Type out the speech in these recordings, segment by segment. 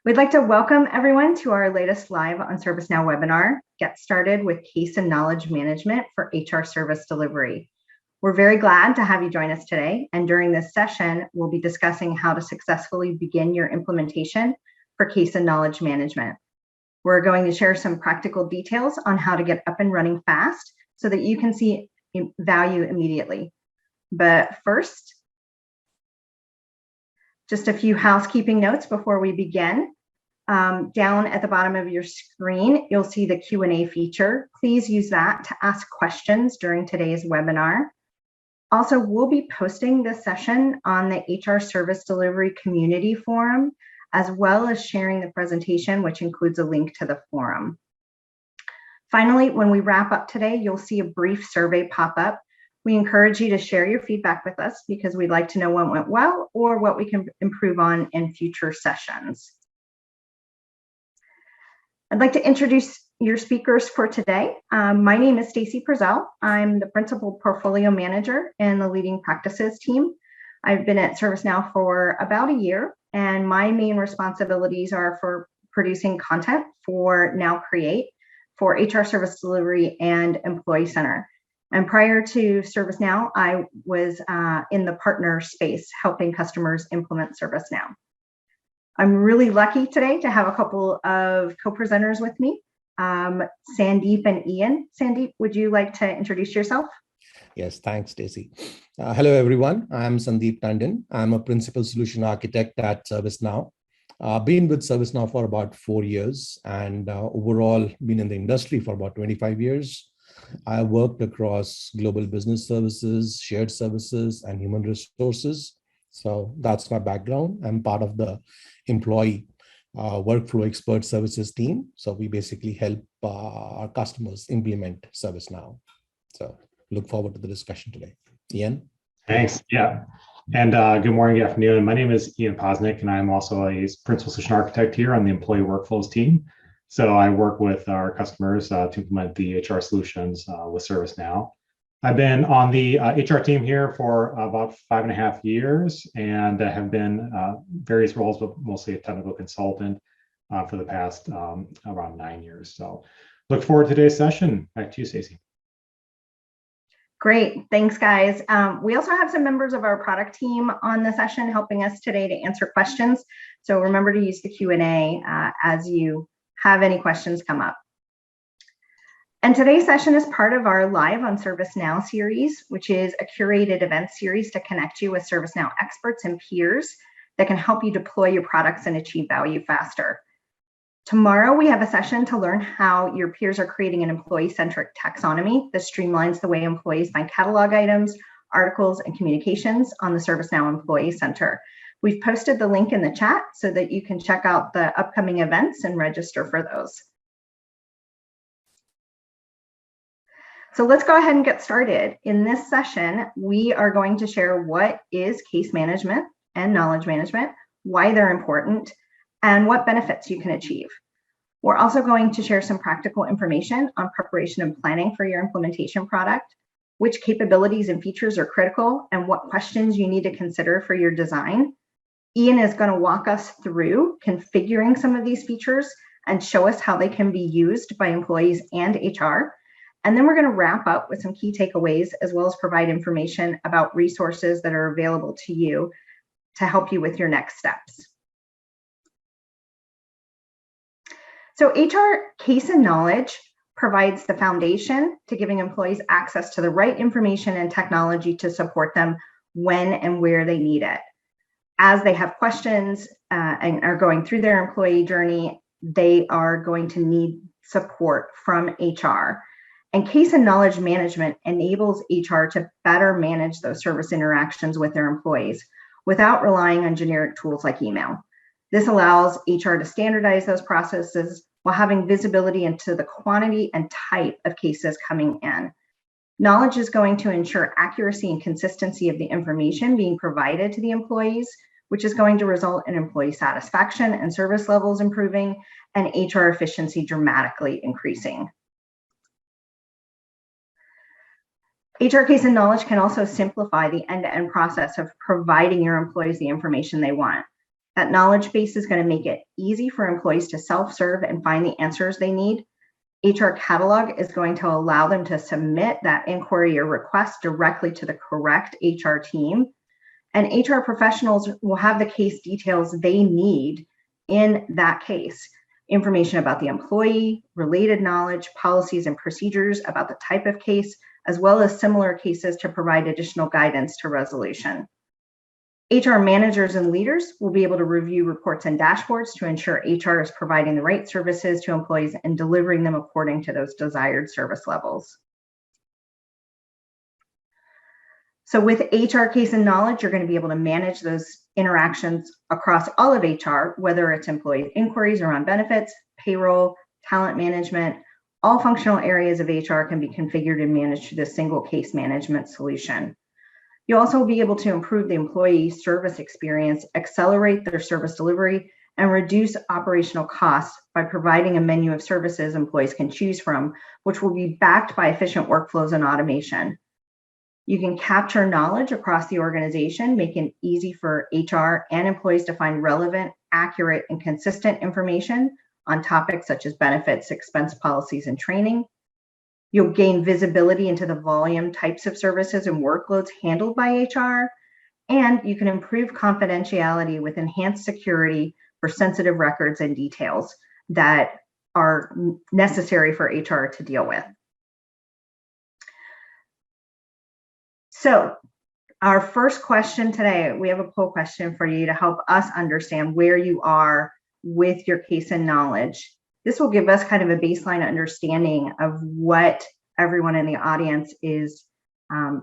We'd like to welcome everyone to our latest live on ServiceNow webinar, Get Started with Case and Knowledge Management for HR Service Delivery. We're very glad to have you join us today. And during this session, we'll be discussing how to successfully begin your implementation for case and knowledge management. We're going to share some practical details on how to get up and running fast so that you can see value immediately. But first, just a few housekeeping notes before we begin. Down at the bottom of your screen, you'll see the Q&A feature. Please use that to ask questions during today's webinar. Also, we'll be posting this session on the HR Service Delivery Community Forum, as well as sharing the presentation, which includes a link to the forum. Finally, when we wrap up today, you'll see a brief survey pop up. We encourage you to share your feedback with us because we'd like to know what went well or what we can improve on in future sessions. I'd like to introduce your speakers for today. My name is Stacy Prezell. I'm the Principal Portfolio Manager in the Leading Practices team. I've been at ServiceNow for about a year, and my main responsibilities are for producing content for Now Create, for HR Service Delivery and Employee Center. And prior to ServiceNow, I was in the partner space, helping customers implement ServiceNow. I'm really lucky today to have a couple of co-presenters with me, Sandeep and Ian. Sandeep, would you like to introduce yourself? Yes, thanks, Stacey. Hello, everyone. I'm Sandeep Tandon. I'm a Principal Solution Architect at ServiceNow. I've been with ServiceNow for about 4 years and overall been in the industry for about 25 years. I worked across global business services, shared services, and human resources. So that's my background. I'm part of the employee workflow expert services team. So we basically help our customers implement ServiceNow. So look forward to the discussion today. Ian? Thanks. Yeah. And good morning, good afternoon. My name is Ian Posnick, and I'm also a Principal Solution Architect here on the Employee Workflows team. So I work with our customers to implement the HR solutions with ServiceNow. I've been on the HR team here for about 5.5 years and have been various roles, but mostly a technical consultant for the past around 9 years. So look forward to today's session. Back to you, Stacey. Great, thanks guys. We also have some members of our product team on the session helping us today to answer questions. So remember to use the Q&A as you have any questions come up. And today's session is part of our Live on ServiceNow series, which is a curated event series to connect you with ServiceNow experts and peers that can help you deploy your products and achieve value faster. Tomorrow, we have a session to learn how your peers are creating an employee-centric taxonomy that streamlines the way employees find catalog items, articles, and communications on the ServiceNow Employee Center. We've posted the link in the chat so that you can check out the upcoming events and register for those. So let's go ahead and get started. In this session, we are going to share what is case management and knowledge management, why they're important, and what benefits you can achieve. We're also going to share some practical information on preparation and planning for your implementation product, which capabilities and features are critical, and what questions you need to consider for your design. Ian is going to walk us through configuring some of these features and show us how they can be used by employees and HR. And then we're going to wrap up with some key takeaways, as well as provide information about resources that are available to you to help you with your next steps. So HR case and knowledge provides the foundation to giving employees access to the right information and technology to support them when and where they need it. As they have questions and are going through their employee journey, they are going to need support from HR. And case and knowledge management enables HR to better manage those service interactions with their employees without relying on generic tools like email. This allows HR to standardize those processes while having visibility into the quantity and type of cases coming in. Knowledge is going to ensure accuracy and consistency of the information being provided to the employees, which is going to result in employee satisfaction and service levels improving and HR efficiency dramatically increasing. HR case and knowledge can also simplify the end-to-end process of providing your employees the information they want. That knowledge base is going to make it easy for employees to self-serve and find the answers they need. HR Catalog is going to allow them to submit that inquiry or request directly to the correct HR team. And HR professionals will have the case details they need in that case. Information about the employee, related knowledge, policies and procedures about the type of case, as well as similar cases to provide additional guidance to resolution. HR managers and leaders will be able to review reports and dashboards to ensure HR is providing the right services to employees and delivering them according to those desired service levels. So with HR Case and Knowledge, you're going to be able to manage those interactions across all of HR, whether it's employee inquiries around benefits, payroll, talent management. All functional areas of HR can be configured and managed through the single case management solution. You'll also be able to improve the employee service experience, accelerate their service delivery, and reduce operational costs by providing a menu of services employees can choose from, which will be backed by efficient workflows and automation. You can capture knowledge across the organization, making it easy for HR and employees to find relevant, accurate, and consistent information on topics such as benefits, expense policies, and training. You'll gain visibility into the volume, types of services, and workloads handled by HR, and you can improve confidentiality with enhanced security for sensitive records and details that are necessary for HR to deal with. So our first question today, we have a poll question for you to help us understand where you are with your case and knowledge. This will give us kind of a baseline understanding of what everyone in the audience is,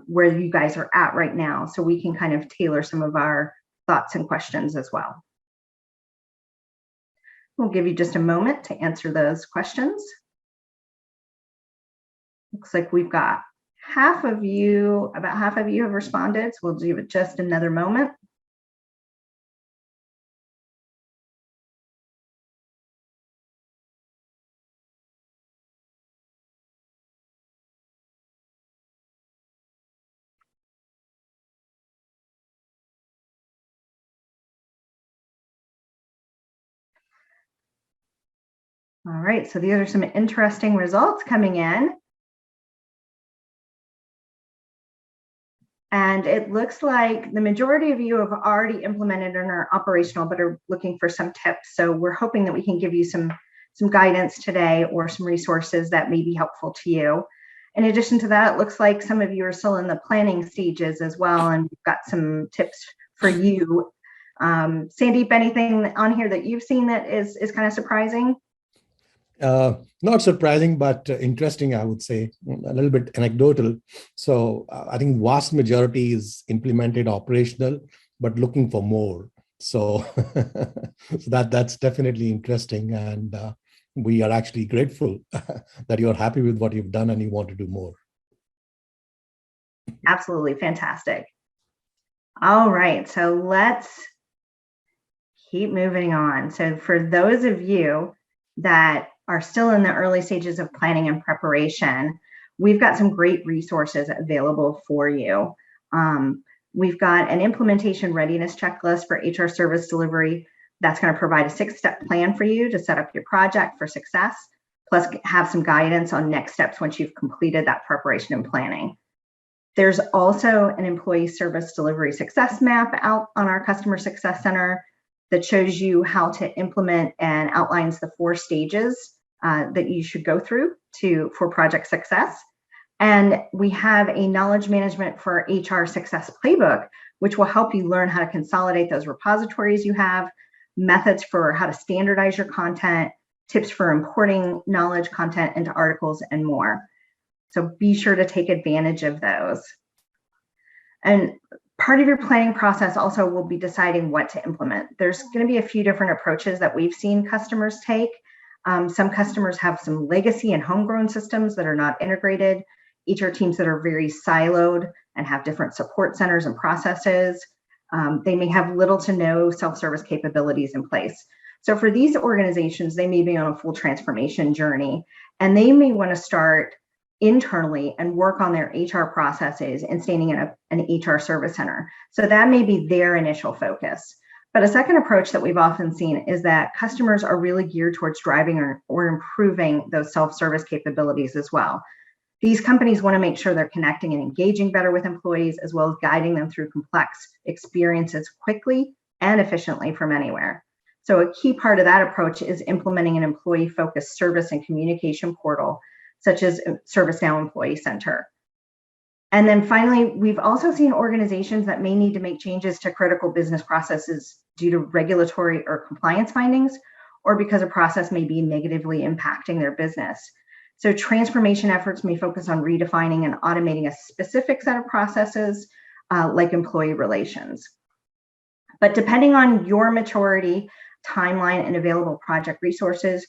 where you guys are at right now, so we can kind of tailor some of our thoughts and questions as well. We'll give you just a moment to answer those questions. Looks like we've got about half of you have responded, so we'll give it just another moment. All right, so these are some interesting results coming in. And it looks like the majority of you have already implemented and are operational, but are looking for some tips. So we're hoping that we can give you some guidance today or some resources that may be helpful to you. In addition to that, it looks like some of you are still in the planning stages as well, and we've got some tips for you. Sandeep, anything on here that you've seen that is kind of surprising? Not surprising, but interesting, I would say, a little bit anecdotal. So I think vast majority is implemented operational, but looking for more. So, that's definitely interesting. And we are actually grateful that you're happy with what you've done and you want to do more. Absolutely fantastic. All right, so let's keep moving on. So for those of you that are still in the early stages of planning and preparation, we've got some great resources available for you. We've got an implementation readiness checklist for HR service delivery that's going to provide a 6-step plan for you to set up your project for success, plus have some guidance on next steps once you've completed that preparation and planning. There's also an employee service delivery success map out on our Customer Success Center that shows you how to implement and outlines the 4 stages that you should go through for project success. And we have a knowledge management for HR success playbook, which will help you learn how to consolidate those repositories you have, methods for how to standardize your content, tips for importing knowledge content into articles, and more. So be sure to take advantage of those. And part of your planning process also will be deciding what to implement. There's going to be a few different approaches that we've seen customers take. Some customers have some legacy and homegrown systems that are not integrated, HR teams that are very siloed and have different support centers and processes. They may have little to no self-service capabilities in place. So for these organizations, they may be on a full transformation journey, and they may want to start internally and work on their HR processes and standing in an HR service center. So that may be their initial focus. But a second approach that we've often seen is that customers are really geared towards driving or improving those self-service capabilities as well. These companies want to make sure they're connecting and engaging better with employees, as well as guiding them through complex experiences quickly and efficiently from anywhere. So a key part of that approach is implementing an employee-focused service and communication portal, such as ServiceNow Employee Center. And then finally, we've also seen organizations that may need to make changes to critical business processes due to regulatory or compliance findings, or because a process may be negatively impacting their business. So transformation efforts may focus on redefining and automating a specific set of processes, like employee relations. But depending on your maturity, timeline, and available project resources,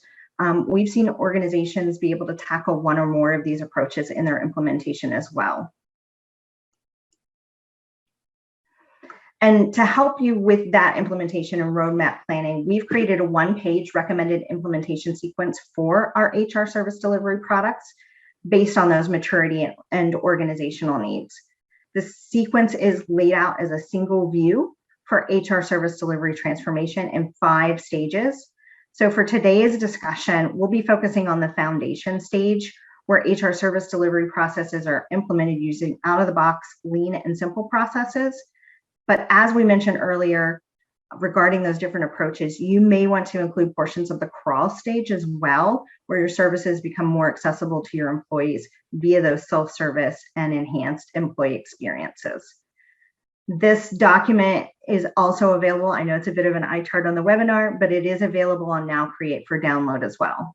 we've seen organizations be able to tackle one or more of these approaches in their implementation as well. And to help you with that implementation and roadmap planning, we've created a one-page recommended implementation sequence for our HR service delivery products based on those maturity and organizational needs. The sequence is laid out as a single view for HR service delivery transformation in 5 stages. So for today's discussion, we'll be focusing on the foundation stage, where HR service delivery processes are implemented using out-of-the-box, lean, and simple processes. But as we mentioned earlier, regarding those different approaches, you may want to include portions of the crawl stage as well, where your services become more accessible to your employees via those self-service and enhanced employee experiences. This document is also available. I know it's a bit of an eye chart on the webinar, but it is available on Now Create for download as well.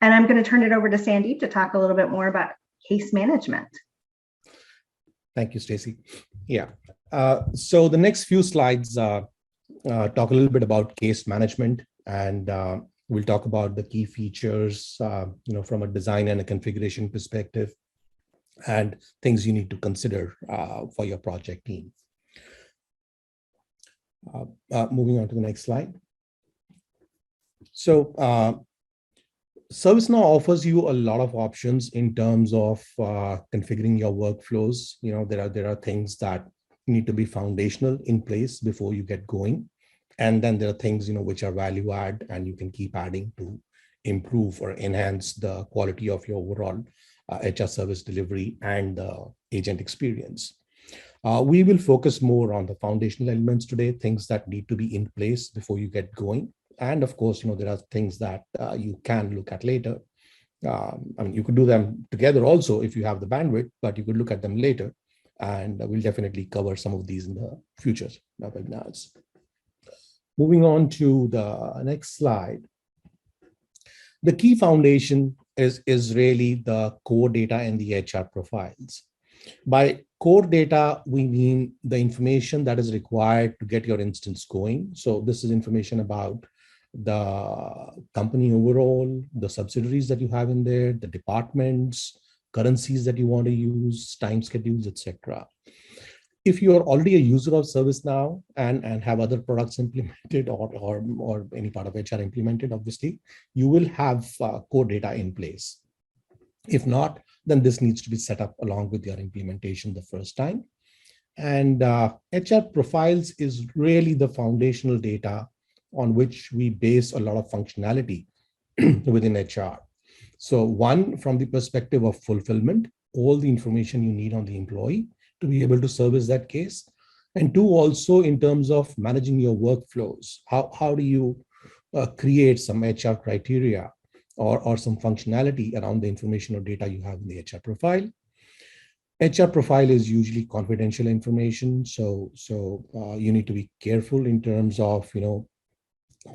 And I'm going to turn it over to Sandeep to talk a little bit more about case management. Thank you, Stacy. Yeah. So the next few slides talk a little bit about case management, and we'll talk about the key features, from a design and a configuration perspective, and things you need to consider for your project team. Moving on to the next slide. So ServiceNow offers you a lot of options in terms of configuring your workflows. There are things that need to be foundational in place before you get going. And then there are things, which are value add and you can keep adding to improve or enhance the quality of your overall HR service delivery and the agent experience. We will focus more on the foundational elements today, things that need to be in place before you get going. And of course, there are things that you can look at later. You could do them together also if you have the bandwidth, but you could look at them later. And we'll definitely cover some of these in the future webinars. Moving on to the next slide. The key foundation is really the core data and the HR profiles. By core data, we mean the information that is required to get your instance going. So this is information about the company overall, the subsidiaries that you have in there, the departments, currencies that you want to use, time schedules, etc. If you are already a user of ServiceNow and have other products implemented or any part of HR implemented, obviously, you will have core data in place. If not, then this needs to be set up along with your implementation the first time. And HR profiles is really the foundational data on which we base a lot of functionality within HR. So one, from the perspective of fulfillment, all the information you need on the employee to be able to service that case. And two, also in terms of managing your workflows. How do you create some HR criteria or some functionality around the information or data you have in the HR profile? HR profile is usually confidential information. So you need to be careful in terms of,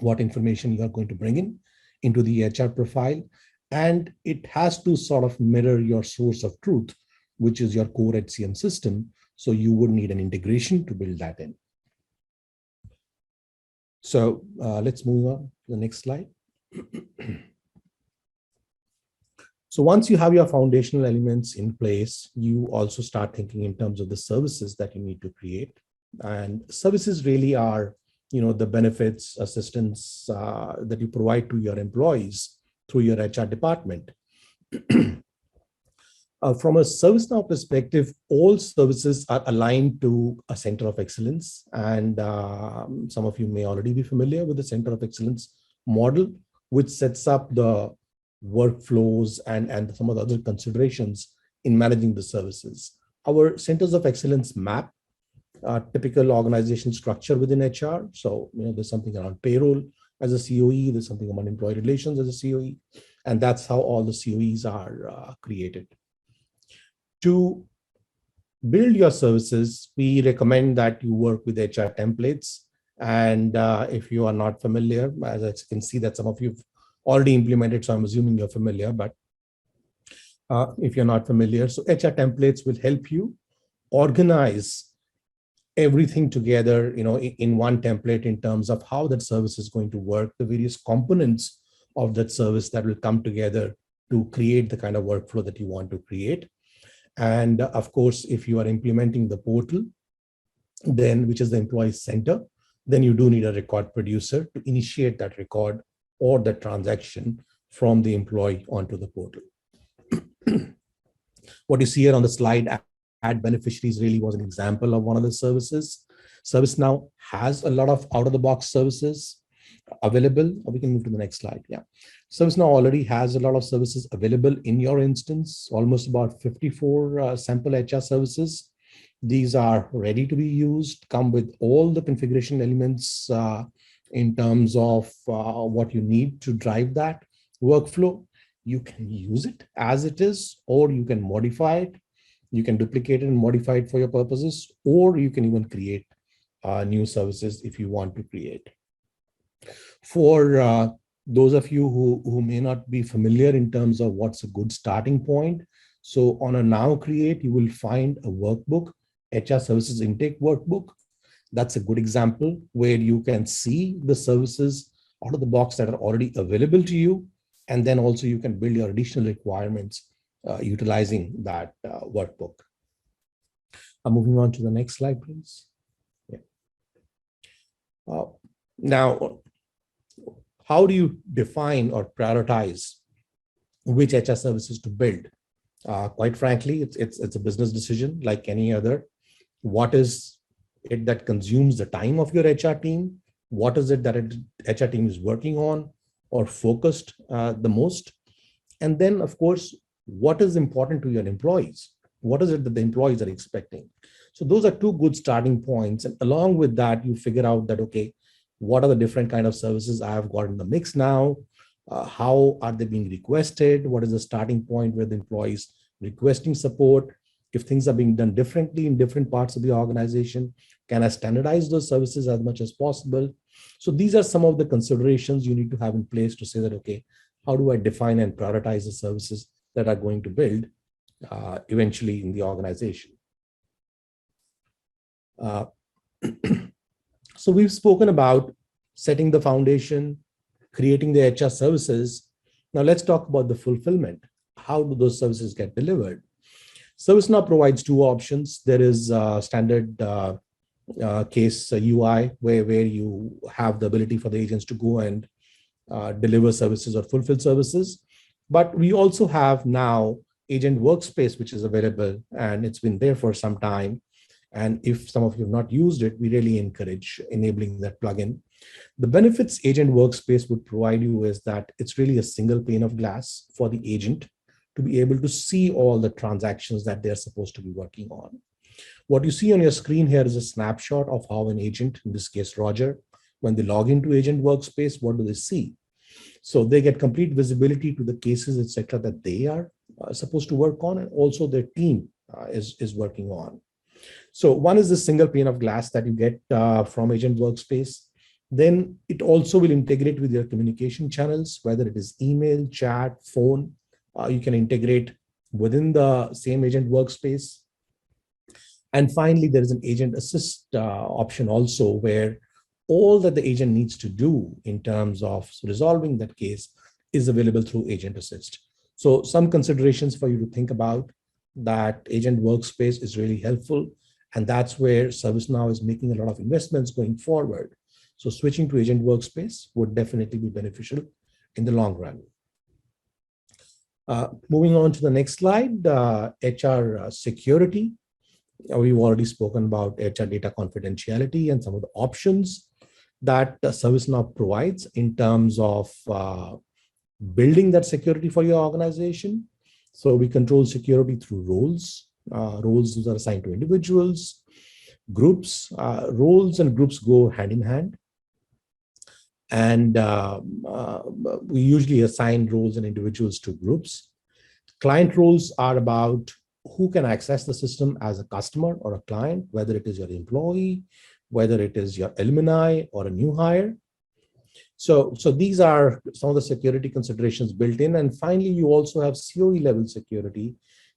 what information you are going to bring into the HR profile. And it has to sort of mirror your source of truth, which is your core HCM system. So you would need an integration to build that in. So let's move on to the next slide. So once you have your foundational elements in place, you also start thinking in terms of the services that you need to create. And services really are, the benefits, assistance that you provide to your employees through your HR department. From a ServiceNow perspective, all services are aligned to a center of excellence. And some of you may already be familiar with the center of excellence model, which sets up the workflows and some of the other considerations in managing the services. Our centers of excellence map typical organization structure within HR. So, there's something around payroll as a COE, there's something around employee relations as a COE, and that's how all the COEs are created. To build your services, we recommend that you work with HR templates. And if you are not familiar, as I can see that some of you've already implemented, so I'm assuming you're familiar, but if you're not familiar, so HR templates will help you organize everything together, in one template in terms of how that service is going to work, the various components of that service that will come together to create the kind of workflow that you want to create. And of course, if you are implementing the portal, then which is the employee center, then you do need a record producer to initiate that record or the transaction from the employee onto the portal. What you see here on the slide, add beneficiaries, really was an example of one of the services. ServiceNow has a lot of out-of-the-box services available. We can move to the next slide. Yeah. ServiceNow already has a lot of services available in your instance, almost about 54 sample HR services. These are ready to be used, come with all the configuration elements in terms of what you need to drive that workflow. You can use it as it is, or you can modify it. You can duplicate it and modify it for your purposes, or you can even create new services if you want to create. For those of you who may not be familiar in terms of what's a good starting point, so on a Now Create, you will find a workbook, HR Services Intake Workbook. That's a good example where you can see the services out of the box that are already available to you. And then also you can build your additional requirements utilizing that workbook. I'm moving on to the next slide, please. Yeah. Now, how do you define or prioritize which HR services to build? Quite frankly, it's a business decision like any other. What is it that consumes the time of your HR team? What is it that HR team is working on or focused the most? And then, of course, what is important to your employees? What is it that the employees are expecting? So those are two good starting points. And along with that, you figure out that, okay, what are the different kind of services I have got in the mix now? How are they being requested? What is the starting point where the employees requesting support? If things are being done differently in different parts of the organization, can I standardize those services as much as possible? So these are some of the considerations you need to have in place to say that, okay, how do I define and prioritize the services that are going to build eventually in the organization? So we've spoken about setting the foundation, creating the HR services. Now let's talk about the fulfillment. How do those services get delivered? ServiceNow provides two options. There is a standard case UI where you have the ability for the agents to go and deliver services or fulfill services. But we also have now Agent Workspace, which is available, and it's been there for some time. And if some of you have not used it, we really encourage enabling that plugin. The benefits Agent Workspace would provide you is that it's really a single pane of glass for the agent to be able to see all the transactions that they're supposed to be working on. What you see on your screen here is a snapshot of how an agent, in this case, Roger, when they log into Agent Workspace, what do they see? So they get complete visibility to the cases, etc., that they are supposed to work on, and also their team is working on. So one is the single pane of glass that you get from Agent Workspace. Then it also will integrate with your communication channels, whether it is email, chat, phone. You can integrate within the same Agent Workspace. And finally, there is an Agent Assist option also, where all that the agent needs to do in terms of resolving that case is available through Agent Assist. So some considerations for you to think about: that Agent Workspace is really helpful. And that's where ServiceNow is making a lot of investments going forward. So switching to Agent Workspace would definitely be beneficial in the long run. Moving on to the next slide, HR security. We've already spoken about HR data confidentiality and some of the options that ServiceNow provides in terms of building that security for your organization. So we control security through roles. Roles are assigned to individuals, groups. Roles and groups go hand in hand. And we usually assign roles and individuals to groups. Client roles are about who can access the system as a customer or a client, whether it is your employee, whether it is your alumni or a new hire. So these are some of the security considerations built in. And finally, you also have COE level security.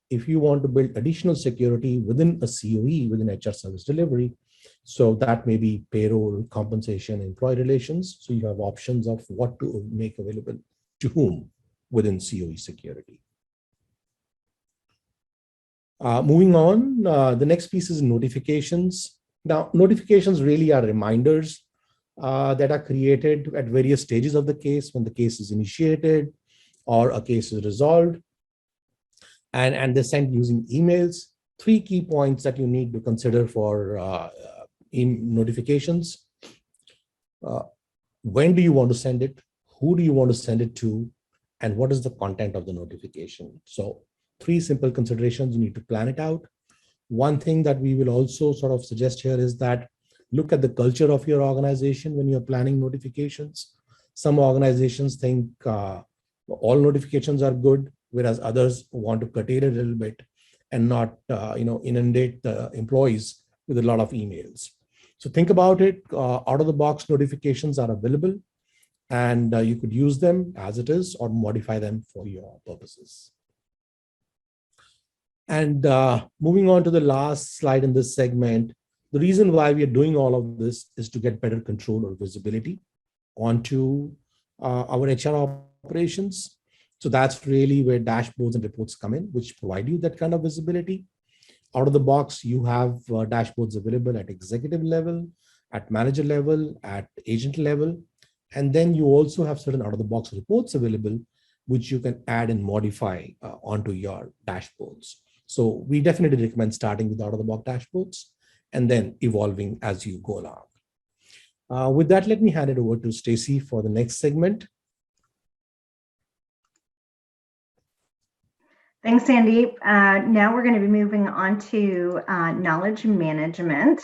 If you want to build additional security within a COE, within HR service delivery, so that may be payroll, compensation, employee relations. So you have options of what to make available to whom within COE security. Moving on, the next piece is notifications. Now, notifications really are reminders that are created at various stages of the case, when the case is initiated or a case is resolved. And they're sent using emails. 3 key points that you need to consider for notifications. When do you want to send it? Who do you want to send it to? And what is the content of the notification? So 3 simple considerations, you need to plan it out. One thing that we will also sort of suggest here is that look at the culture of your organization when you're planning notifications. Some organizations think all notifications are good, whereas others want to curtail it a little bit and not inundate the employees with a lot of emails. So think about it. Out-of-the-box notifications are available, and you could use them as it is or modify them for your purposes. And moving on to the last slide in this segment, the reason why we are doing all of this is to get better control or visibility onto our HR operations. So that's really where dashboards and reports come in, which provide you that kind of visibility. Out of the box, you have dashboards available at executive level, at manager level, at agent level. And then you also have certain out-of-the-box reports available, which you can add and modify onto your dashboards. So we definitely recommend starting with out-of-the-box dashboards and then evolving as you go along. With that, let me hand it over to Stacy for the next segment. Thanks, Sandeep. Now we're going to be moving on to knowledge management,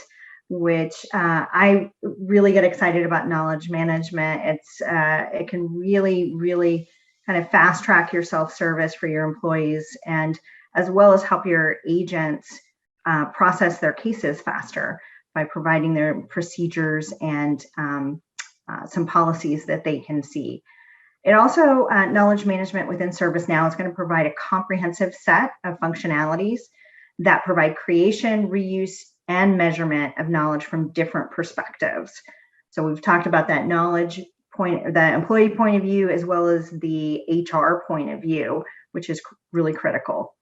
which I really get excited about knowledge management. It can really kind of fast track your self-service for your employees, and as well as help your agents process their cases faster by providing their procedures and some policies that they can see. It also, knowledge management within ServiceNow is going to provide a comprehensive set of functionalities that provide creation, reuse, and measurement of knowledge from different perspectives. So we've talked about that knowledge point, the employee point of view, as well as the HR point of view, which is really critical.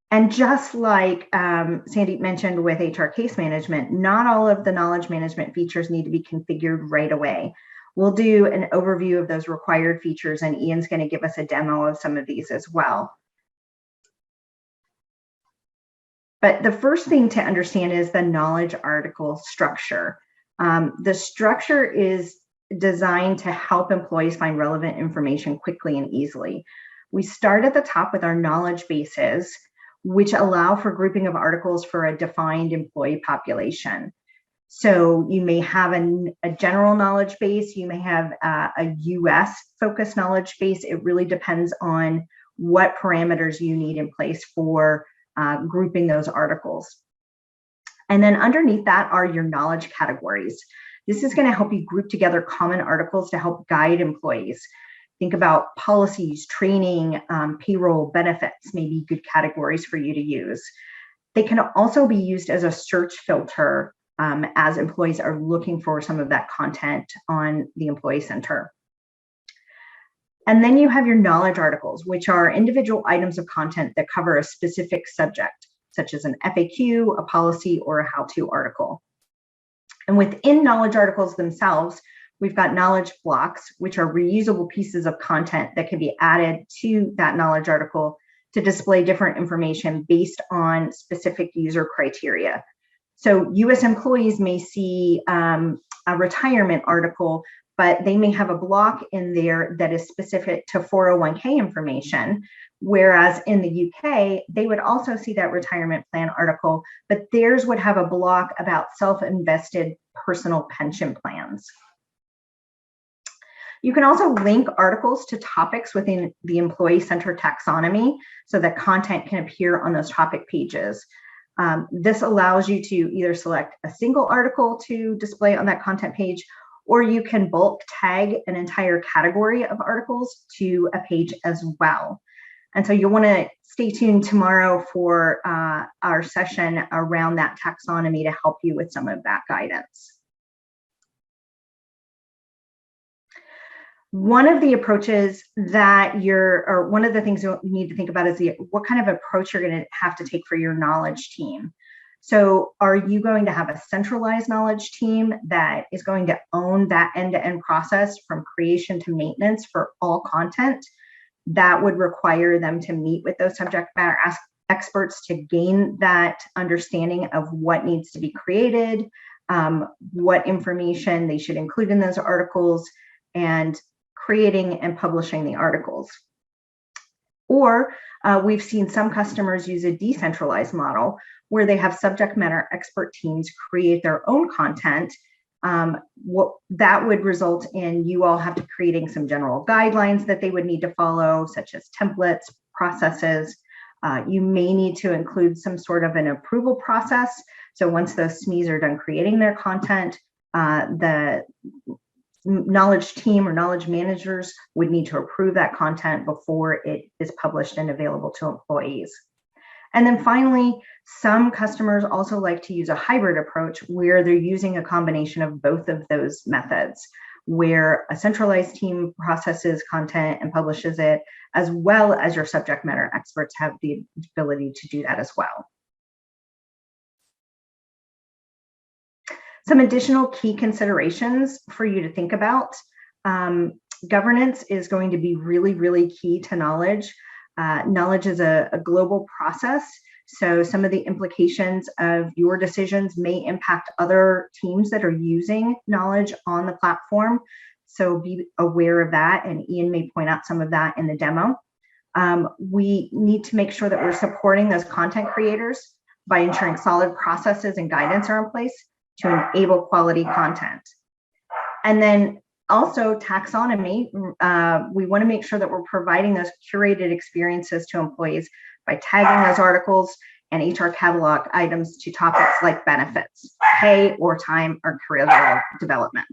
And just like Sandeep mentioned with HR case management, not all of the knowledge management features need to be configured right away. We'll do an overview of those required features, and Ian's going to give us a demo of some of these as well. But the first thing to understand is the knowledge article structure. The structure is designed to help employees find relevant information quickly and easily. We start at the top with our knowledge bases, which allow for grouping of articles for a defined employee population. So you may have a general knowledge base, you may have a US focused knowledge base. It really depends on what parameters you need in place for grouping those articles. And then underneath that are your knowledge categories. This is going to help you group together common articles to help guide employees. Think about policies, training, payroll, benefits, may be good categories for you to use. They can also be used as a search filter as employees are looking for some of that content on the Employee Center. And then you have your knowledge articles, which are individual items of content that cover a specific subject, such as an FAQ, a policy, or a how-to article. And within knowledge articles themselves, We've got knowledge blocks, which are reusable pieces of content that can be added to that knowledge article to display different information based on specific user criteria. So US employees may see a retirement article, but they may have a block in there that is specific to 401k information. Whereas in the UK, they would also see that retirement plan article, but theirs would have a block about self-invested personal pension plans. You can also link articles to topics within the employee-centered taxonomy so that content can appear on those topic pages. This allows you to either select a single article to display on that content page, or you can bulk tag an entire category of articles to a page as well. And so you'll want to stay tuned tomorrow for our session around that taxonomy to help you with some of that guidance. One of the approaches that one of the things you need to think about is what kind of approach you're going to have to take for your knowledge team. So are you going to have a centralized knowledge team that is going to own that end-to-end process from creation to maintenance for all content? That would require them to meet with those subject matter experts to gain that understanding of what needs to be created, what information they should include in those articles, and creating and publishing the articles. Or we've seen some customers use a decentralized model where they have subject matter expert teams create their own content. What that would result in you all have to creating some general guidelines that they would need to follow, such as templates, processes. You may need to include some sort of an approval process. So once those SMEs are done creating their content, the knowledge team or knowledge managers would need to approve that content before it is published and available to employees. And then finally, some customers also like to use a hybrid approach where they're using a combination of both of those methods, where a centralized team processes content and publishes it, as well as your subject matter experts have the ability to do that as well. Some additional key considerations for you to think about. Governance is going to be really, really key to knowledge. Knowledge is a global process, so some of the implications of your decisions may impact other teams that are using knowledge on the platform. So be aware of that, and Ian may point out some of that in the demo. We need to make sure that we're supporting those content creators by ensuring solid processes and guidance are in place to enable quality content. And then also taxonomy, we want to make sure that we're providing those curated experiences to employees by tagging those articles and HR catalog items to topics like benefits, pay, or time, or career development.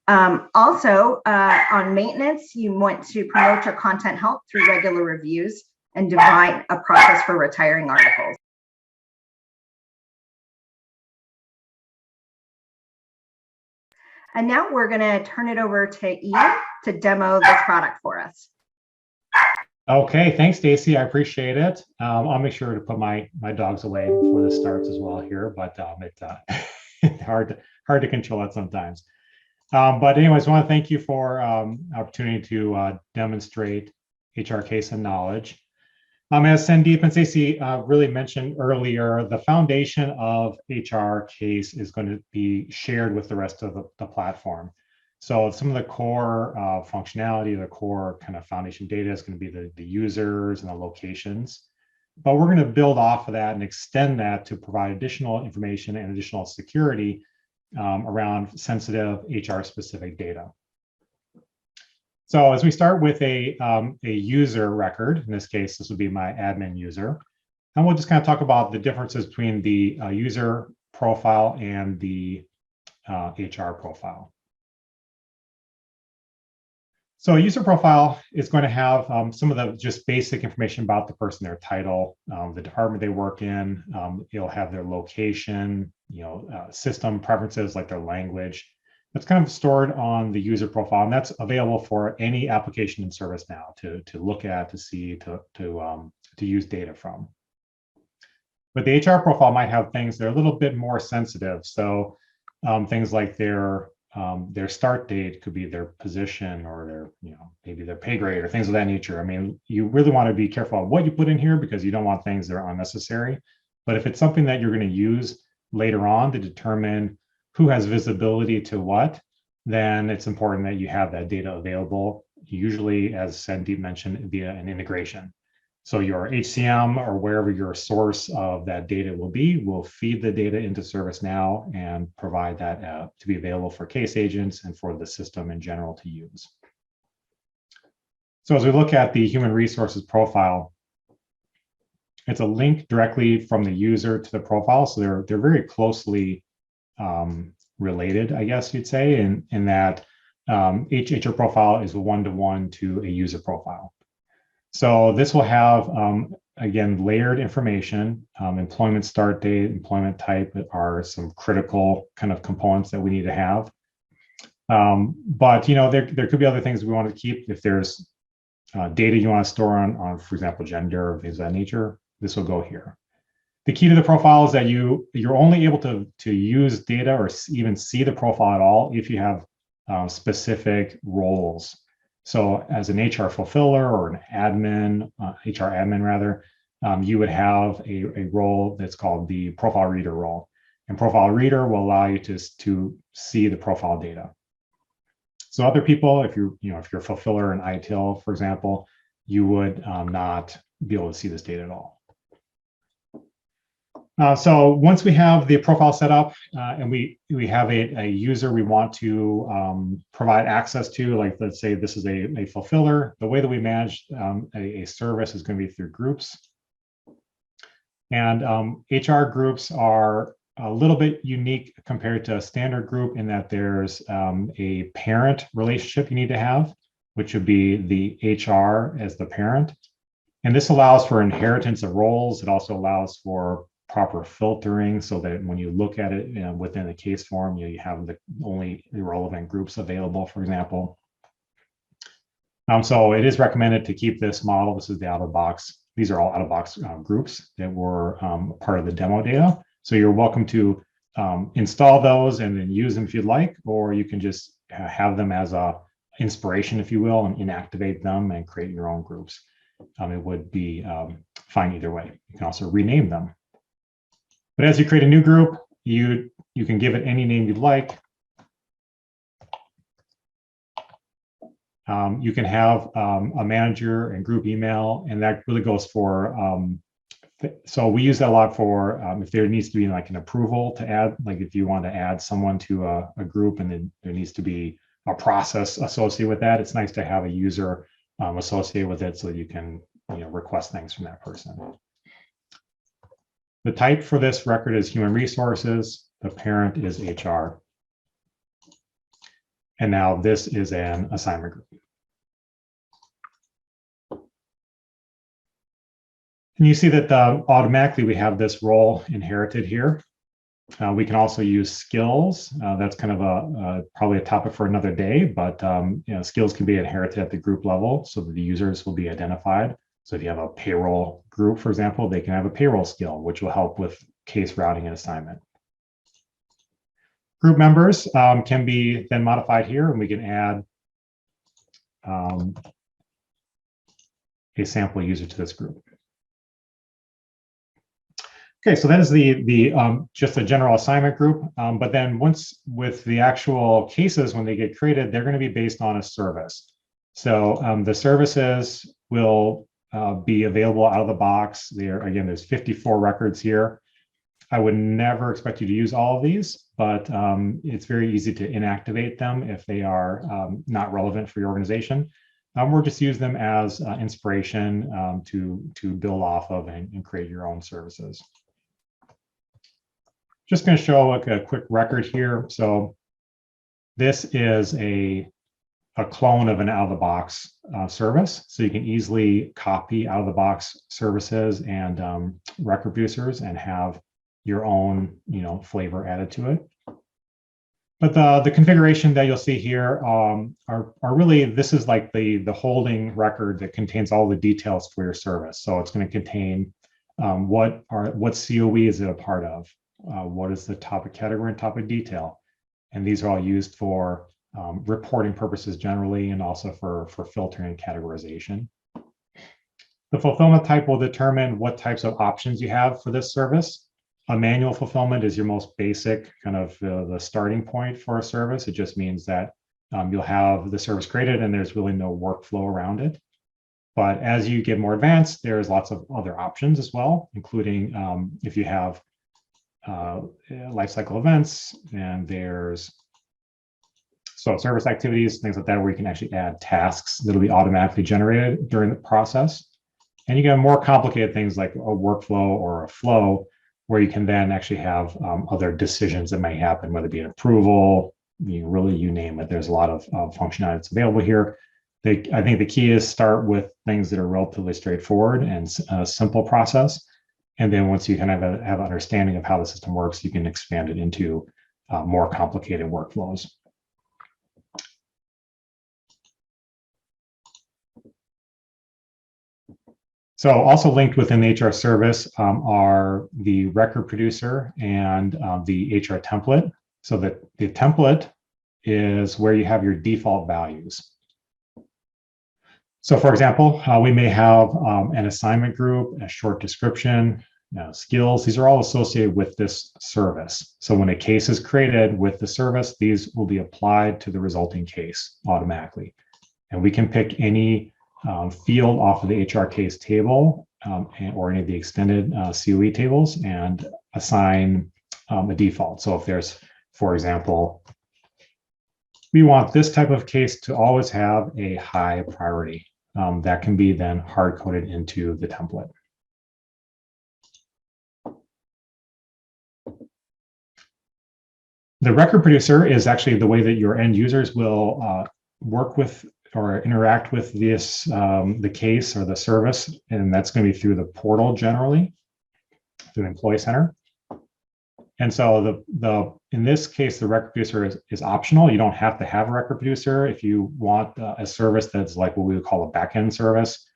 Also, on maintenance, you want to promote your content help through regular reviews and define a process for retiring articles. And now we're going to turn it over to Ian to demo this product for us. Okay, thanks, Stacy. I appreciate it. I'll make sure to put my dogs away before this starts as well here, but it's hard to control that sometimes. But anyways, I want to thank you for opportunity to demonstrate HR case and knowledge. As Sandeep and Stacey really mentioned earlier, the foundation of HR case is going to be shared with the rest of the platform. So some of the core functionality, the core kind of foundation data is going to be the users and the locations. But we're going to build off of that and extend that to provide additional information and additional security around sensitive HR specific data. So as we start with a user record, in this case, this would be my admin user, and we'll just kind of talk about the differences between the user profile and the HR profile. So a user profile is going to have some of the just basic information about the person, their title, the department they work in. You'll have their location, system preferences like their language. That's kind of stored on the user profile, and that's available for any application in ServiceNow to look at, to see, to use data from. But the HR profile might have things that are a little bit more sensitive. So things like their start date could be their position or their, maybe their pay grade or things of that nature. I mean, you really want to be careful of what you put in here because you don't want things that are unnecessary. But if it's something that you're going to use later on to determine who has visibility to what, then it's important that you have that data available, usually, as Sandeep mentioned, via an integration. So your HCM or wherever your source of that data will be, will feed the data into ServiceNow and provide that to be available for case agents and for the system in general to use. So as we look at the human resources profile, it's a link directly from the user to the profile. So they're very closely related, I guess you'd say, in that each HR profile is one-to-one to a user profile. So this will have, again, layered information. Employment start date, employment type are some critical kind of components that we need to have. But there could be other things we want to keep. If there's data you want to store on, for example, gender or things of that nature, this will go here. The key to the profile is that you're only able to use data or even see the profile at all if you have specific roles. So as an HR fulfiller or an admin, HR admin rather, you would have a role that's called the profile reader role. And profile reader will allow you to see the profile data. So other people, if you're a fulfiller in ITIL, for example, you would not be able to see this data at all. So once we have the profile set up and we have a user we want to provide access to, like let's say this is a fulfiller, the way that we manage a service is going to be through groups. And HR groups are a little bit unique compared to a standard group in that there's a parent relationship you need to have, which would be the HR as the parent. And this allows for inheritance of roles. It also allows for proper filtering so that when you look at it within the case form, you have the only relevant groups available, for example. So it is recommended to keep this model. This is the out-of-box. These are all out-of-box groups that were part of the demo data. So you're welcome to install those and then use them if you'd like, or you can just have them as a inspiration, if you will, and inactivate them and create your own groups. It would be fine either way. You can also rename them. But as you create a new group, you can give it any name you'd like. You can have a manager and group email, and that really goes for, so we use that a lot for if there needs to be like an approval to add, like if you want to add someone to a group and then there needs to be a process associated with that, it's nice to have a user associated with it so that you can request things from that person. The type for this record is human resources. The parent is HR. And now this is an assignment group. And you see that automatically we have this role inherited here. We can also use skills. That's kind of probably a topic for another day, but skills can be inherited at the group level so that the users will be identified. So if you have a payroll group, for example, they can have a payroll skill, which will help with case routing and assignment. Group members can be then modified here, and we can add a sample user to this group. Okay, so that is the just a general assignment group. But then once with the actual cases, when they get created, they're going to be based on a service. So the services will be available out of the box. Again, there's 54 records here. I would never expect you to use all of these, but it's very easy to inactivate them if they are not relevant for your organization. We'll just use them as inspiration to build off of and create your own services. Just going to show like a quick record here. So this is a clone of an out-of-the-box service. So you can easily copy out-of-the-box services and record producers and have your own flavor added to it. But the configuration that you'll see here are really, this is like the holding record that contains all the details for your service. So it's going to contain what COE is it a part of? What is the topic category and topic detail? And these are all used for reporting purposes generally, and also for filtering and categorization. The fulfillment type will determine what types of options you have for this service. A manual fulfillment is your most basic, kind of the starting point for a service. It just means that you'll have the service created and there's really no workflow around it. But as you get more advanced, there's lots of other options as well, including if you have lifecycle events, and there's service activities, things like that, where you can actually add tasks that'll be automatically generated during the process. And you get more complicated things like a workflow or a flow, where you can then actually have other decisions that may happen, whether it be an approval, you name it. There's a lot of functionality that's available here. I think the key is start with things that are relatively straightforward and a simple process. And then once you kind of have an understanding of how the system works, you can expand it into more complicated workflows. So also linked within the HR service are the record producer and the HR template. So that the template is where you have your default values. So for example, we may have an assignment group, a short description, skills. These are all associated with this service. So when a case is created with the service, these will be applied to the resulting case automatically. And we can pick any field off of the HR case table or any of the extended COE tables and assign a default. So if there's, for example, we want this type of case to always have a high priority. That can be then hard-coded into the template. The record producer is actually the way that your end users will work with or interact with this, the case or the service, and that's going to be through the portal generally, through the Employee Center. And so in this case, the record producer is optional. You don't have to have a record producer if you want a service that's like what we would call a backend service,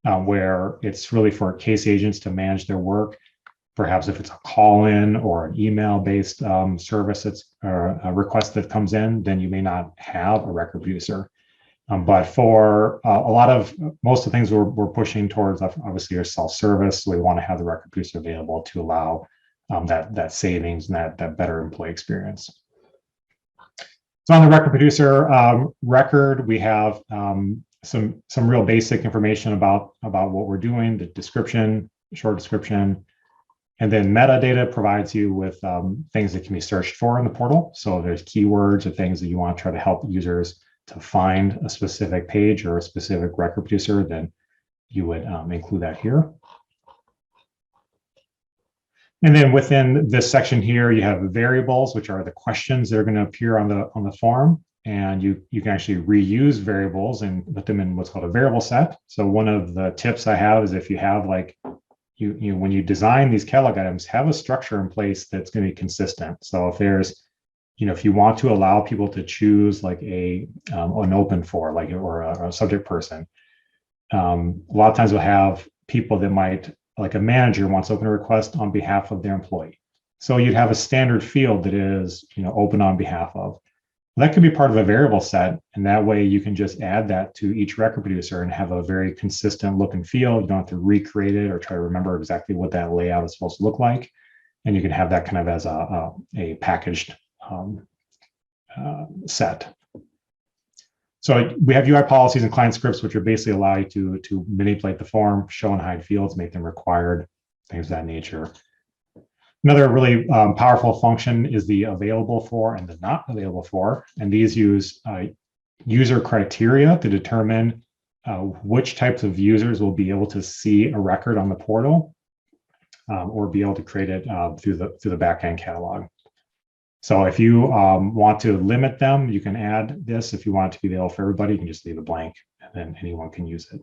where it's really for case agents to manage their work. Perhaps if it's a call-in or an email-based service or a request that comes in, then you may not have a record producer. But for most of the things we're pushing towards, obviously, are self-service. So we want to have the record producer available to allow that savings and that better employee experience. So on the record producer record, we have some real basic information about what we're doing, the description, short description, and then metadata provides you with things that can be searched for in the portal. So there's keywords or things that you want to try to help users to find a specific page or a specific record producer, then you would include that here. And then within this section here, you have variables, which are the questions that are going to appear on the form. And you can actually reuse variables and put them in what's called a variable set. So one of the tips I have is if you have when you design these catalog items, have a structure in place that's going to be consistent. So if there's, if you want to allow people to choose like an open for or a subject person, a lot of times we'll have people that might, like a manager wants to open a request on behalf of their employee. So you'd have a standard field that is, open on behalf of. That could be part of a variable set, and that way you can just add that to each record producer and have a very consistent look and feel. You don't have to recreate it or try to remember exactly what that layout is supposed to look like. And you can have that kind of as a packaged set. So we have UI policies and client scripts, which are basically allow you to manipulate the form, show and hide fields, make them required, things of that nature. Another really powerful function is the available for and the not available for. And these use user criteria to determine which types of users will be able to see a record on the portal or be able to create it through the backend catalog. So if you want to limit them, you can add this. If you want it to be available for everybody, you can just leave it blank and then anyone can use it.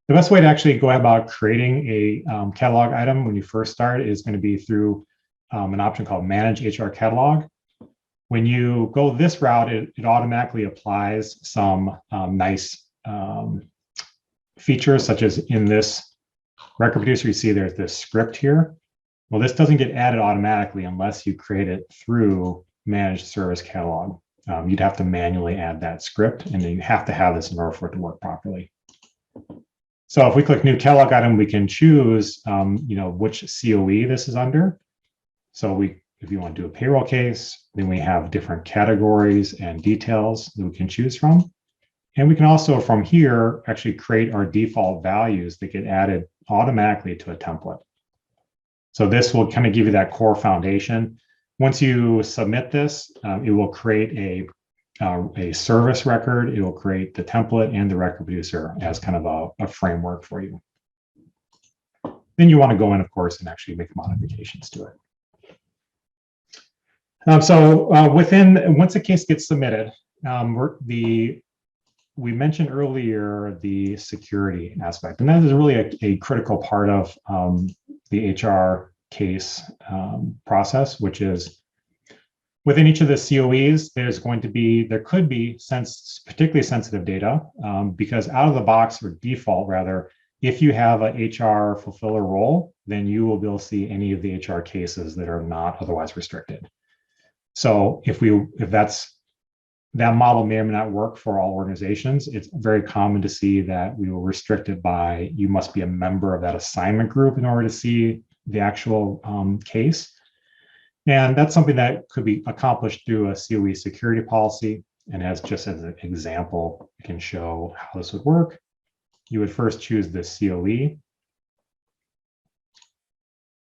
The best way to actually go about creating a catalog item when you first start is going to be through an option called Manage HR Catalog. When you go this route, it automatically applies some nice features, such as in this record producer, you see there's this script here. Well, this doesn't get added automatically unless you create it through Managed Service Catalog. You'd have to manually add that script, and then you have to have this in order for it to work properly. So if we click New Catalog Item, we can choose, which COE this is under. So if you want to do a payroll case, then we have different categories and details that we can choose from. And we can also, from here, actually create our default values that get added automatically to a template. So this will kind of give you that core foundation. Once you submit this, it will create a service record. It will create the template and the record producer as kind of a framework for you. Then you want to go in, of course, and actually make modifications to it. Once a case gets submitted, we mentioned earlier the security aspect, and that is really a critical part of the HR case process, which is within each of the COEs, there could be particularly sensitive data, because out of the box, or default rather, if you have a HR fulfiller role, then you will be able to see any of the HR cases that are not otherwise restricted. So if that model may or may not work for all organizations. It's very common to see that we will restrict it by, you must be a member of that assignment group in order to see the actual case. And that's something that could be accomplished through a COE security policy. And just as an example, I can show how this would work. You would first choose the COE.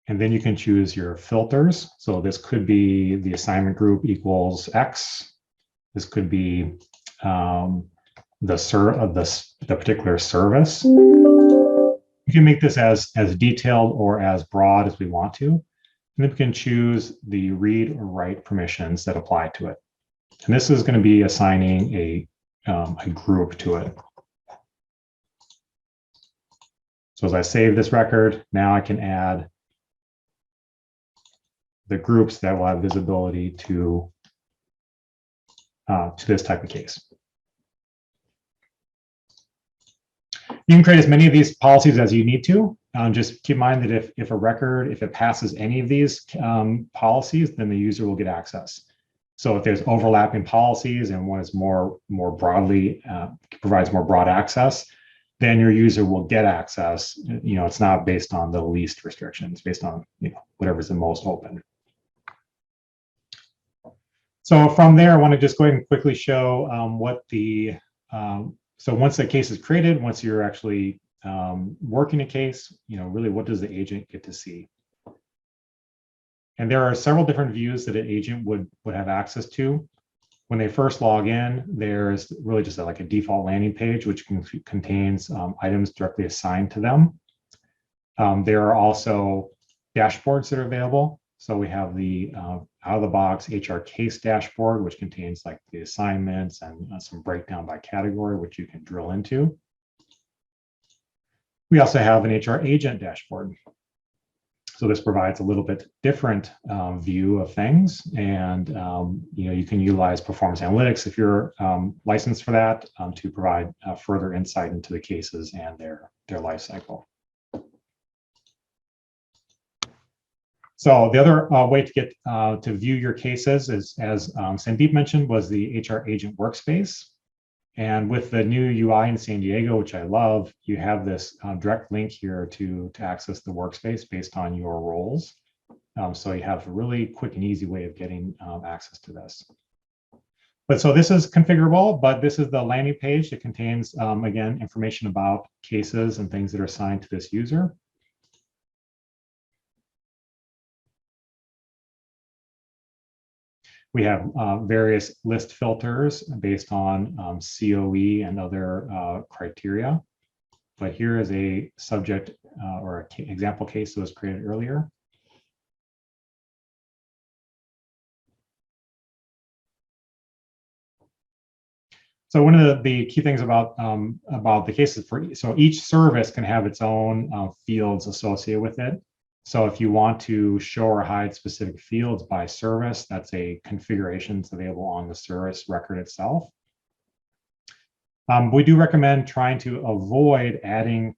And then you can choose your filters. So this could be the assignment group equals X. This could be the particular service. We can make this as detailed or as broad as we want to. And then we can choose the read or write permissions that apply to it. And this is going to be assigning a group to it. So as I save this record, now I can add the groups that will have visibility to this type of case. You can create as many of these policies as you need to. Just keep in mind that if a record, if it passes any of these policies, then the user will get access. So if there's overlapping policies and one is more broadly, provides more broad access, then your user will get access. It's not based on the least restrictions, based on whatever's the most open. So from there, I want to just go ahead and quickly show so once a case is created, once you're actually working a case, really what does the agent get to see? And there are several different views that an agent would have access to. When they first log in, there's really just like a default landing page, which contains items directly assigned to them. There are also dashboards that are available. So we have the out-of-the-box HR case dashboard, which contains like the assignments and some breakdown by category, which you can drill into. We also have an HR agent dashboard. So this provides a little bit different view of things, and you can utilize performance analytics if you're licensed for that to provide further insight into the cases and their life cycle. So the other way to get to view your cases is, as Sandeep mentioned, was the HR Agent Workspace. And with the new UI in San Diego, which I love, you have this direct link here to access the workspace based on your roles. So you have a really quick and easy way of getting access to this. But so this is configurable, but this is the landing page that contains, again, information about cases and things that are assigned to this user. We have various list filters based on COE and other criteria. But here is a subject or an example case that was created earlier. So one of the key things about the cases, so each service can have its own fields associated with it. So if you want to show or hide specific fields by service, that's a configuration that's available on the service record itself. We do recommend trying to avoid adding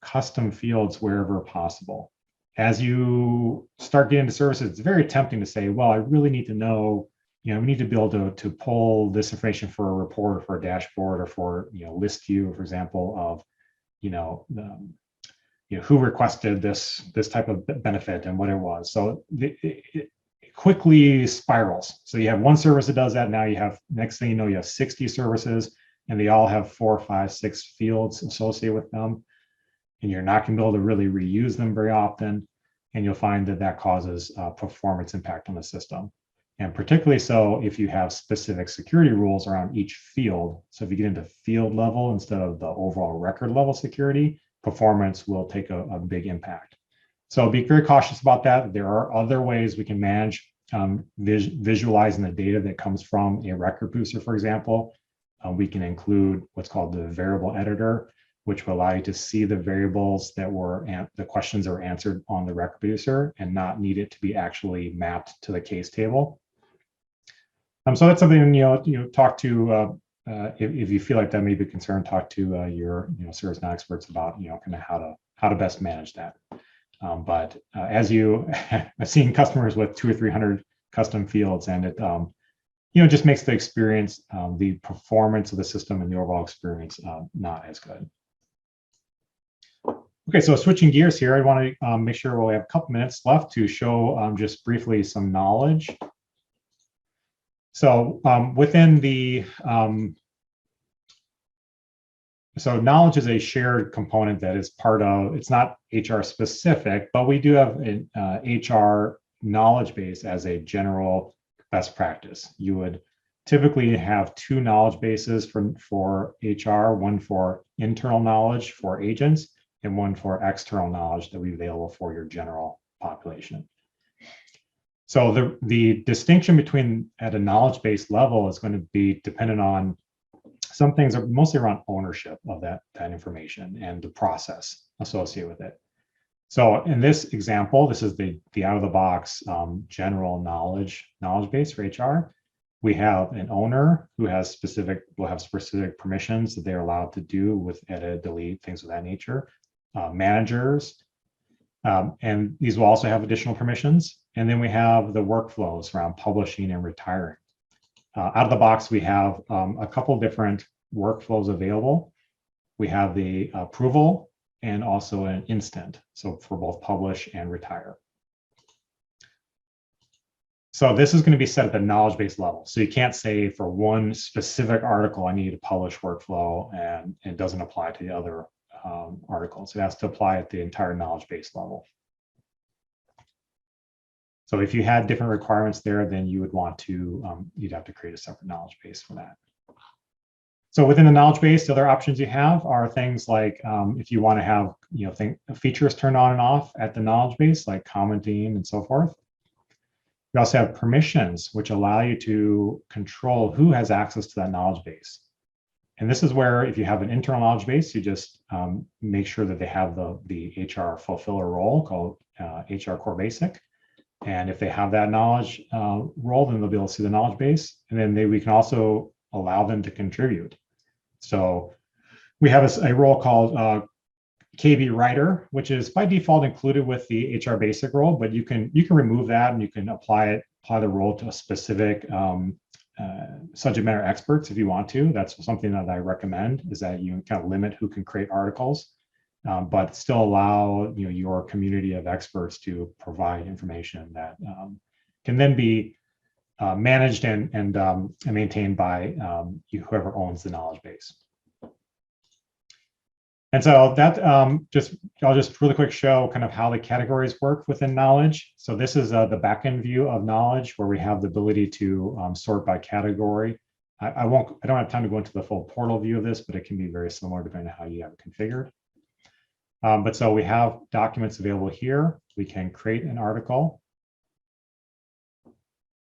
custom fields wherever possible. as you start getting into services, it's very tempting to say, well, I really need to know, we need to be able to pull this information for a report or for a dashboard or for, list view, for example, of, who requested this type of benefit and what it was. So it quickly spirals. So you have one service that does that. Now you have, next thing you know, you have 60 services and they all have 4, 5, 6 fields associated with them. And you're not going to be able to really reuse them very often. And you'll find that that causes performance impact on the system. And particularly so if you have specific security rules around each field. So if you get into field level instead of the overall record level security, performance will take a big impact. So be very cautious about that. There are other ways we can manage visualizing the data that comes from a record producer, for example. We can include what's called the variable editor, which will allow you to see the variables that were, the questions that were answered on the record producer and not need it to be actually mapped to the case table. So that's something, talk to, if you feel like that may be a concern, talk to your, ServiceNow experts about, kind of how to best manage that. But as I've seen customers with 200 or 300 custom fields, and it, just makes the experience, the performance of the system and the overall experience not as good. Okay, so switching gears here, I want to make sure we have a couple minutes left to show just briefly some knowledge. So within the, so knowledge is a shared component that is part of, it's not HR specific, but we do have an HR knowledge base as a general best practice. You would typically have 2 knowledge bases for HR, one for internal knowledge for agents and one for external knowledge that will be available for your general population. So the distinction between at a knowledge-based level is going to be dependent on some things are mostly around ownership of that information and the process associated with it. So in this example, this is the out-of-the-box general knowledge base for HR. We have an owner who has specific permissions that they're allowed to do with edit, delete, things of that nature. Managers, and these will also have additional permissions. And then we have the workflows around publishing and retiring. Out of the box, we have a couple different workflows available. We have the approval and also an instant, so for both publish and retire. So this is going to be set at the knowledge-based level. So you can't say for one specific article, I need a publish workflow and it doesn't apply to the other articles. It has to apply at the entire knowledge-based level. So if you had different requirements there, then you would want to, you'd have to create a separate knowledge base for that. So within the knowledge base, the other options you have are things like if you want to have, features turned on and off at the knowledge base, like commenting and so forth. We also have permissions, which allow you to control who has access to that knowledge base. And this is where if you have an internal knowledge base, you just make sure that they have the HR fulfiller role called HR Core Basic. And if they have that knowledge role, then they'll be able to see the knowledge base. And then we can also allow them to contribute. So we have a role called KB Writer, which is by default included with the HR Basic role, but you can remove that and you can apply the role to a specific subject matter experts if you want to. That's something that I recommend, is that you kind of limit who can create articles, but still allow your community of experts to provide information that can then be managed and maintained by whoever owns the knowledge base. And so that I'll just really quick show kind of how the categories work within knowledge. So this is the backend view of knowledge, where we have the ability to sort by category. I don't have time to go into the full portal view of this, but it can be very similar depending on how you have it configured. But so we have documents available here. We can create an article.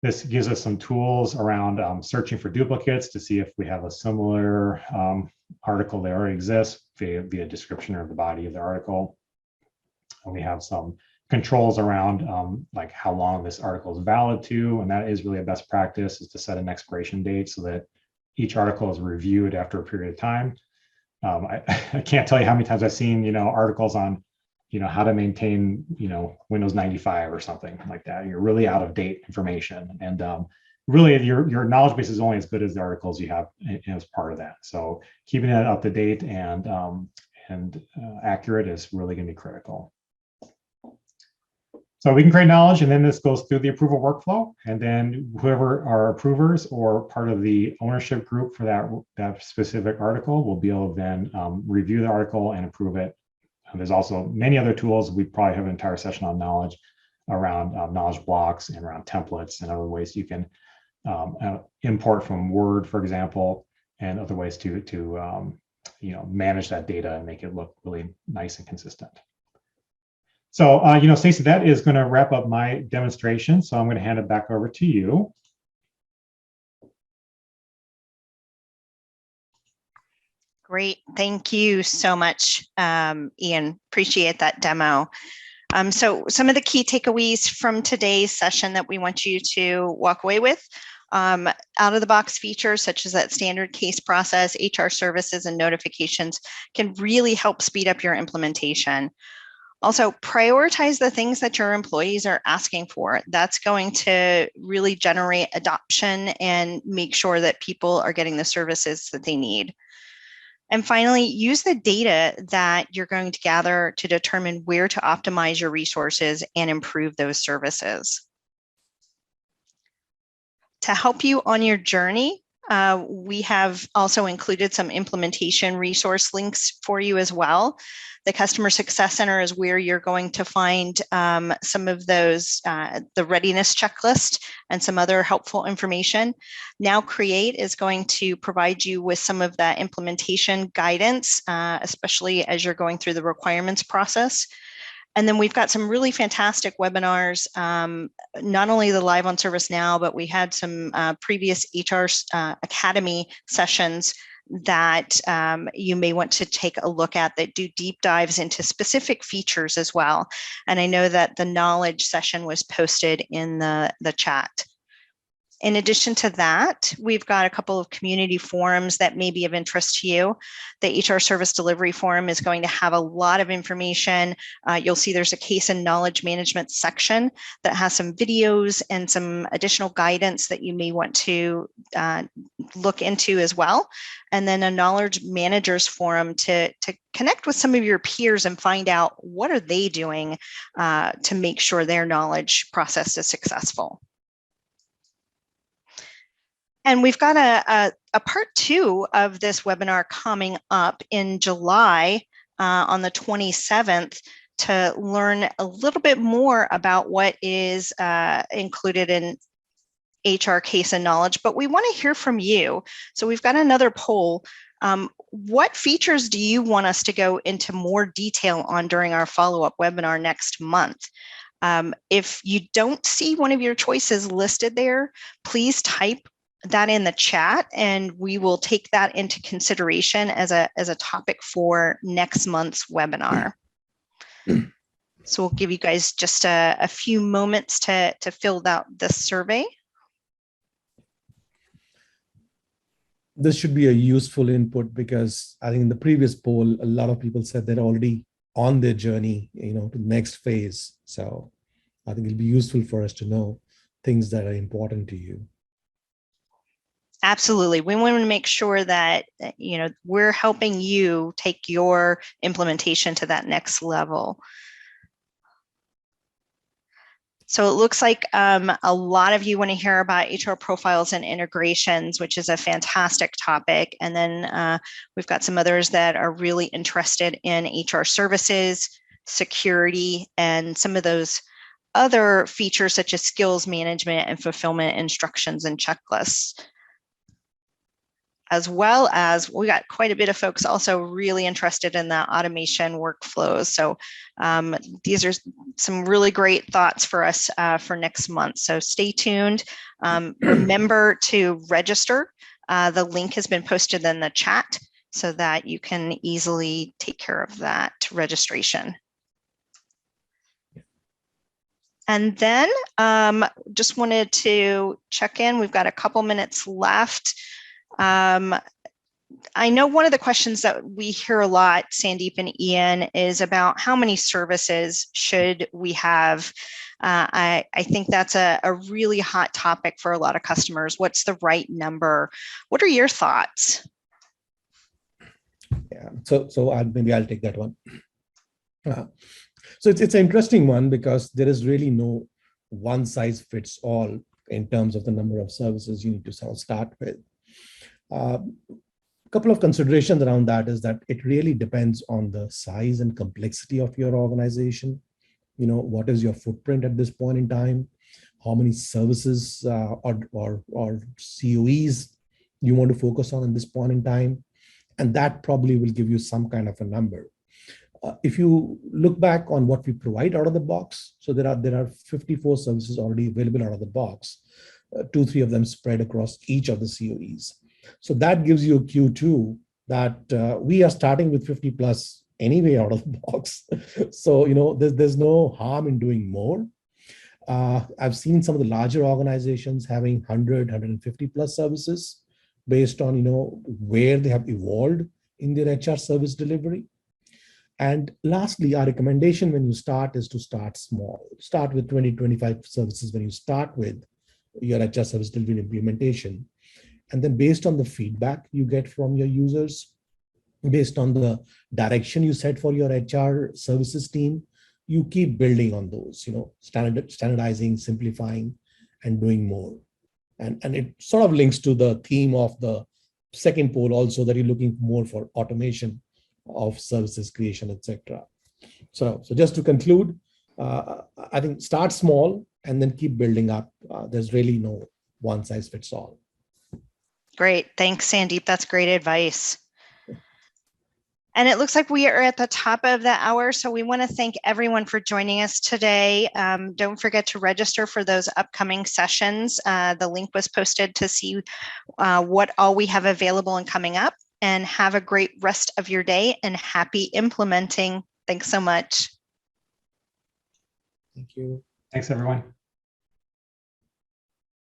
This gives us some tools around searching for duplicates to see if we have a similar article that already exists via description or the body of the article. And we have some controls around like how long this article is valid to, and that is really a best practice, is to set an expiration date so that each article is reviewed after a period of time. I can't tell you how many times I've seen articles on how to maintain, Windows 95 or something like that. You're really out of date information. And really your knowledge base is only as good as the articles you have as part of that. So keeping that up to date and accurate is really going to be critical. So we can create knowledge, and then this goes through the approval workflow, and then whoever are approvers or part of the ownership group for that specific article will be able to then review the article and approve it. And there's also many other tools. We probably have an entire session on knowledge around knowledge blocks and around templates and other ways you can import from Word, for example, and other ways to manage that data and make it look really nice and consistent. So, Stacey, that is going to wrap up my demonstration. So I'm going to hand it back over to you. Great. Thank you so much, Ian. Appreciate that demo. So some of the key takeaways from today's session that we want you to walk away with, out of the box features such as that standard case process, HR services, and notifications can really help speed up your implementation. Also, prioritize the things that your employees are asking for. That's going to really generate adoption and make sure that people are getting the services that they need. And finally, use the data that you're going to gather to determine where to optimize your resources and improve those services. To help you on your journey, we have also included some implementation resource links for you as well. The Customer Success Center is where you're going to find some of those, the readiness checklist and some other helpful information. Now Create is going to provide you with some of that implementation guidance, especially as you're going through the requirements process. And then we've got some really fantastic webinars, not only the live on ServiceNow, but we had some previous HR Academy sessions that you may want to take a look at that do deep dives into specific features as well. And I know that the knowledge session was posted in the chat. In addition to that, we've got a couple of community forums that may be of interest to you. The HR Service Delivery Forum is going to have a lot of information. You'll see there's a case and knowledge management section that has some videos and some additional guidance that you may want to look into as well. And then a knowledge managers forum to connect with some of your peers and find out what are they doing to make sure their knowledge process is successful. And we've got a part 2 of this webinar coming up in July on the 27th to learn a little bit more about what is included in HR case and knowledge, but we want to hear from you. So we've got another poll. What features do you want us to go into more detail on during our follow-up webinar next month? If you don't see one of your choices listed there, please type that in the chat and we will take that into consideration as a topic for next month's webinar. So we'll give you guys just a few moments to fill out this survey. This should be a useful input because I think in the previous poll, a lot of people said they're already on their journey, to the next phase. So I think it'll be useful for us to know things that are important to you. Absolutely. We want to make sure that, we're helping you take your implementation to that next level. So it looks like a lot of you want to hear about HR profiles and integrations, which is a fantastic topic. And then we've got some others that are really interested in HR services, security, and some of those other features such as skills management and fulfillment instructions and checklists. As well as we got quite a bit of folks also really interested in the automation workflows. So these are some really great thoughts for us for next month. So stay tuned. Remember to register. The link has been posted in the chat so that you can easily take care of that registration. And then just wanted to check in. We've got a couple minutes left. I know one of the questions that we hear a lot, Sandeep and Ian, is about how many services should we have? I think that's a really hot topic for a lot of customers. What's the right number? What are your thoughts? Yeah, so maybe I'll take that one. So it's an interesting one because there is really no one size fits all in terms of the number of services you need to start with. A couple of considerations around that is that it really depends on the size and complexity of your organization. What is your footprint at this point in time? How many services or COEs you want to focus on at this point in time? And that probably will give you some kind of a number. If you look back on what we provide out of the box, so there are 54 services already available out of the box, 2-3 of them spread across each of the COEs. So that gives you a cue too that we are starting with 50 plus anyway out of the box. So there's no harm in doing more. I've seen some of the larger organizations having 100, 150 plus services based on where they have evolved in their HR service delivery. And lastly, our recommendation when you start is to start small. Start with 20, 25 services when you start with your HR service delivery implementation. And then based on the feedback you get from your users, based on the direction you set for your HR services team, you keep building on those, standardizing, simplifying, and doing more. And it sort of links to the theme of the second poll also, that you're looking more for automation of services creation, etc. So just to conclude, I think start small and then keep building up. There's really no one size fits all. Great. Thanks, Sandeep. That's great advice. And it looks like we are at the top of the hour. So we want to thank everyone for joining us today. Don't forget to register for those upcoming sessions. The link was posted to see what all we have available and coming up. And have a great rest of your day and happy implementing. Thanks so much. Thank you. Thanks, everyone.